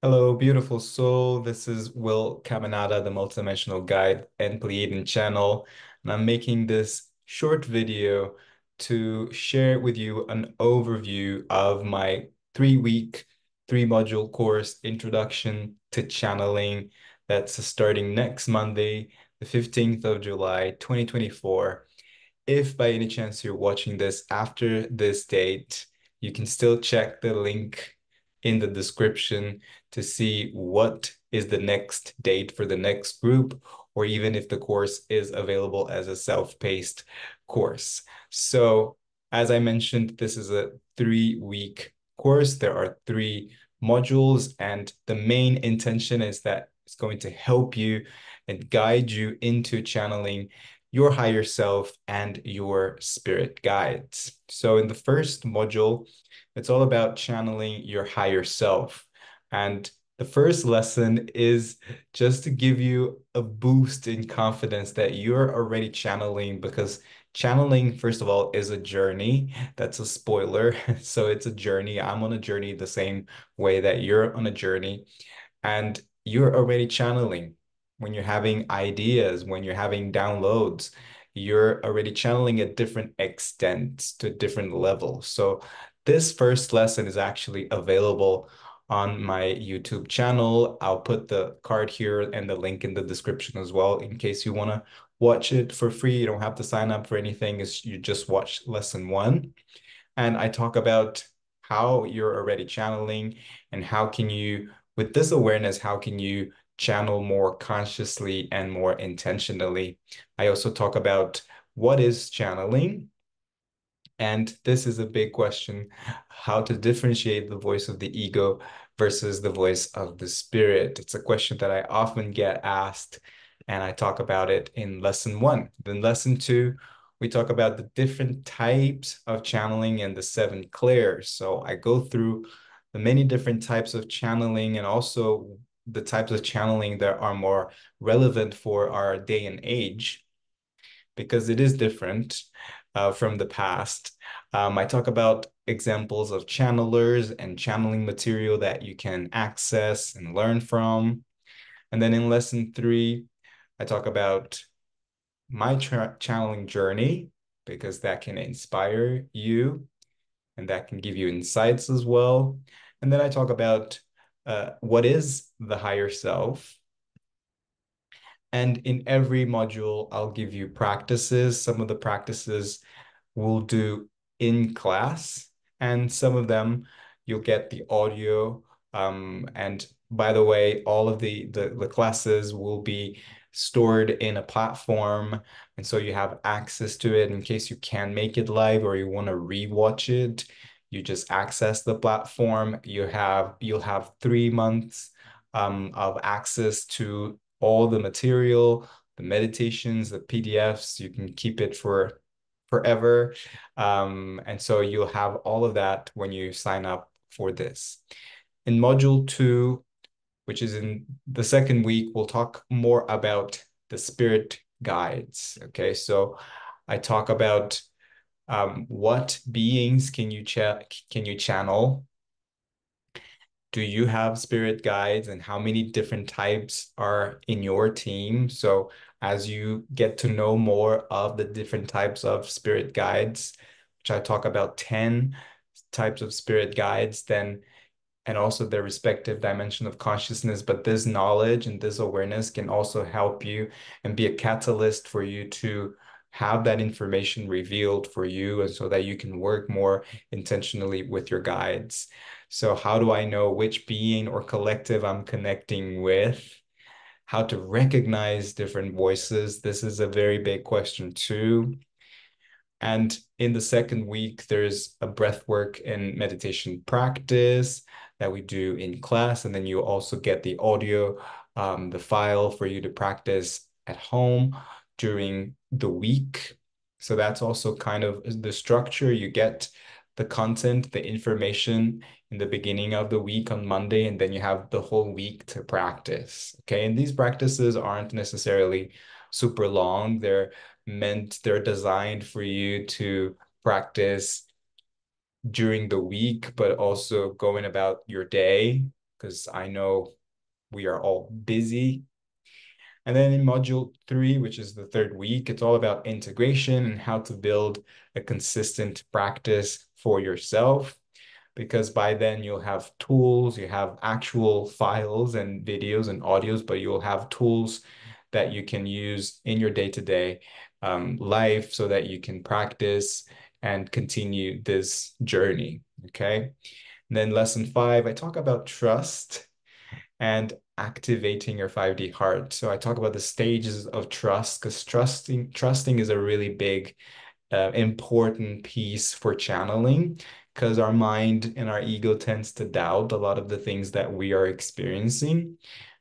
Hello, beautiful soul. This is Will Caminada, the Multidimensional Guide and Pleiadian channel. And I'm making this short video to share with you an overview of my 3-week, 3-module course, Introduction to Channeling, that's starting next Monday, the 15th of July, 2024. If by any chance you're watching this after this date, you can still check the link in the description to see what is the next date for the next group, or even if the course is available as a self-paced course. So, as I mentioned, this is a 3-week course. There are 3 modules, and the main intention is that it's going to help you and guide you into channeling your higher self and your spirit guides. So in the first module, it's all about channeling your higher self. And the first lesson is just to give you a boost in confidence that you're already channeling, because channeling, first of all, is a journey. That's a spoiler. So it's a journey. I'm on a journey the same way that you're on a journey. And you're already channeling when you're having ideas, when you're having downloads, you're already channeling at different extents to different levels. So this first lesson is actually available on my YouTube channel. I'll put the card here and the link in the description as well in case you want to watch it for free. You don't have to sign up for anything. It's, you just watch lesson 1. And I talk about how you're already channeling and how can you, with this awareness, how can you channel more consciously and more intentionally. I also talk about what is channeling. And this is a big question, how to differentiate the voice of the ego versus the voice of the spirit. It's a question that I often get asked, and I talk about it in lesson 1. Then lesson 2, we talk about the different types of channeling and the 7 clairs. So I go through the many different types of channeling and also the types of channeling that are more relevant for our day and age, because it is different from the past. I talk about examples of channelers and channeling material that you can access and learn from. And then in lesson 3, I talk about my channeling journey, because that can inspire you and that can give you insights as well. And then I talk about what is the higher self. And in every module, I'll give you practices. Some of the practices we'll do in class, and some of them you'll get the audio. And by the way, all of the classes will be stored in a platform, and so you have access to it in case you can't make it live or you want to rewatch it. You just access the platform. You'll have 3 months of access to all the material, the meditations, the PDFs. You can keep it for forever. And so you'll have all of that when you sign up for this. In module 2, which is in the second week, we'll talk more about the spirit guides. Okay, so I talk about what beings can you channel? Do you have spirit guides, and how many different types are in your team? So as you get to know more of the different types of spirit guides, which I talk about 10 types of spirit guides, then and also their respective dimension of consciousness. But this knowledge and this awareness can also help you and be a catalyst for you to have that information revealed for you, and so that you can work more intentionally with your guides. So how do I know which being or collective I'm connecting with? How to recognize different voices? This is a very big question too. And in the second week, there's a breathwork and meditation practice that we do in class. And then you also get the audio, the file for you to practice at home during the week. So that's also kind of the structure. You get the content, the information in the beginning of the week on Monday, and then you have the whole week to practice. Okay. And these practices aren't necessarily super long. They're designed for you to practice during the week, but also going about your day. because I know we are all busy. And then in module 3, which is the third week, it's all about integration and how to build a consistent practice for yourself. Because by then you'll have tools, you have actual files and videos and audios, but you'll have tools that you can use in your day-to-day life so that you can practice and continue this journey. Okay. And then lesson 5, I talk about trust and activating your 5D heart. So I talk about the stages of trust because trusting is a really big important piece for channeling because our mind and our ego tends to doubt a lot of the things that we are experiencing.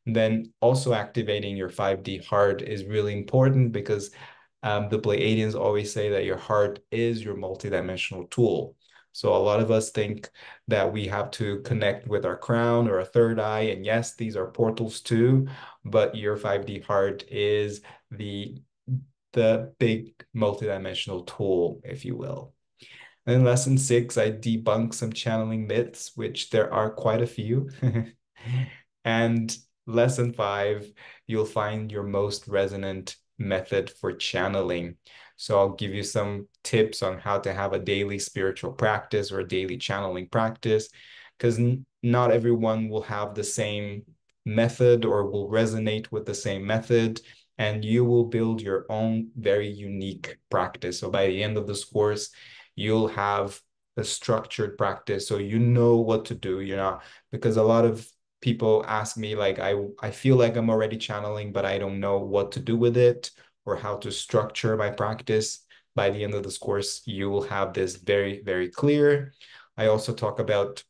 And then also activating your 5D heart is really important because the Pleiadians always say that your heart is your multidimensional tool. So a lot of us think that we have to connect with our crown or a third eye. And yes, these are portals too, but your 5D heart is the big multidimensional tool, if you will. And in lesson 6, I debunk some channeling myths, which there are quite a few. And lesson 5, you'll find your most resonant method for channeling. So I'll give you some tips on how to have a daily spiritual practice or a daily channeling practice, because not everyone will have the same method or will resonate with the same method, and you will build your own very unique practice. So by the end of this course, you'll have a structured practice so you know what to do, because a lot of people ask me like I feel like I'm already channeling, but I don't know what to do with it or how to structure my practice. By the end of this course, you will have this very, very clear. I also talk about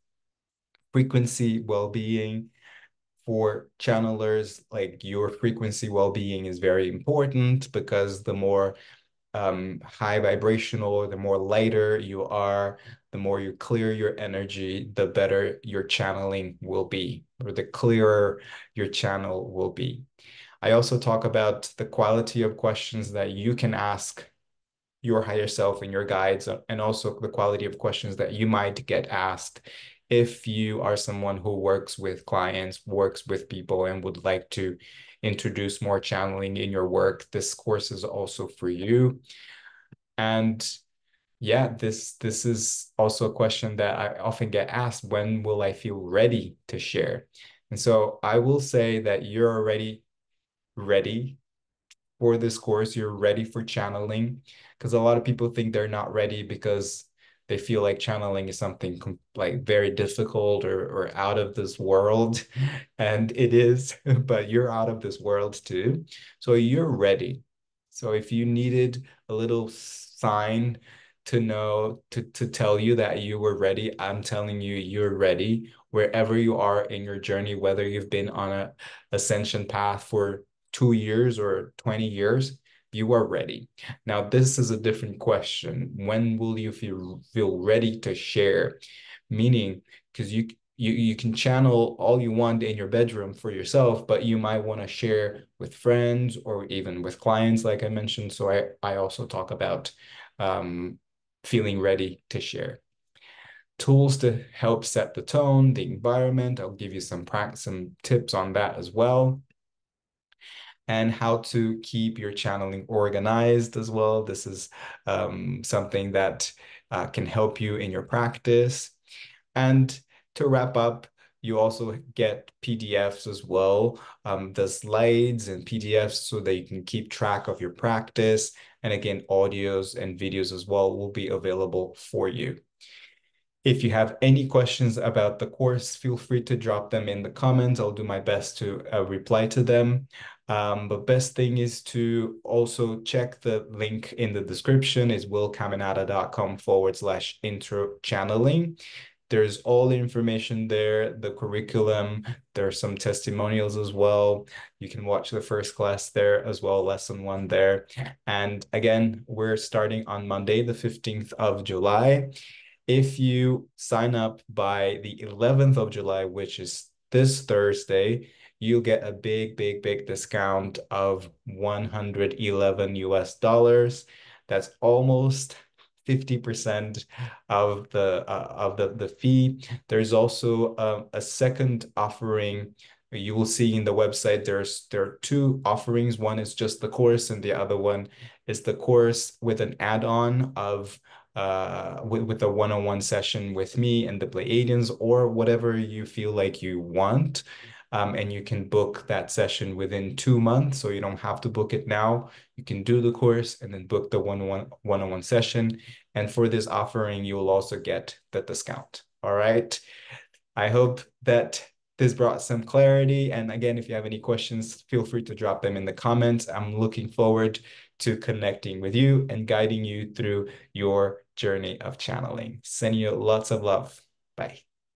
frequency well-being for channelers. Like your frequency well-being is very important because the more high vibrational, the more lighter you are, the more you clear your energy, the better your channeling will be, or the clearer your channel will be. I also talk about the quality of questions that you can ask your higher self and your guides, and also the quality of questions that you might get asked if you are someone who works with clients, works with people, and would like to introduce more channeling in your work. This course is also for you. And yeah, this is also a question that I often get asked: when will I feel ready to share? And so I will say that you're already ready for this course. You're ready for channeling, because a lot of people think they're not ready because they feel like channeling is something like very difficult or out of this world. And it is, but you're out of this world too. So you're ready. So if you needed a little sign to know, to tell you that you were ready, I'm telling you, you're ready wherever you are in your journey, whether you've been on a ascension path for 2 years or 20 years, you are ready. Now, this is a different question. When will you feel ready to share? Meaning, because you can channel all you want in your bedroom for yourself, but you might want to share with friends or even with clients, like I mentioned. So I also talk about feeling ready to share. Tools to help set the tone, the environment. I'll give you some tips on that as well, and how to keep your channeling organized as well. This is something that can help you in your practice. And to wrap up, you also get PDFs as well, the slides and PDFs so that you can keep track of your practice. And again, audios and videos as well will be available for you. If you have any questions about the course, feel free to drop them in the comments. I'll do my best to reply to them. But best thing is to also check the link in the description is willcaminada.com/intro channeling. There's all the information there, the curriculum. There are some testimonials as well. You can watch the first class there as well, lesson 1 there. And again, we're starting on Monday, the 15th of July. If you sign up by the 11th of July, which is this Thursday, you'll get a big, big, big discount of $111 US. That's almost 50% of the fee. There's also a second offering. You will see in the website there are two offerings. One is just the course, and the other one is the course with an add-on of with a one-on-one session with me and the Pleiadians, or whatever you feel like you want. And you can book that session within 2 months, so you don't have to book it now. You can do the course and then book the one-on-one session. And for this offering, you will also get the discount. All right. I hope that this brought some clarity. And again, if you have any questions, feel free to drop them in the comments. I'm looking forward to connecting with you and guiding you through your journey of channeling. Sending you lots of love. Bye.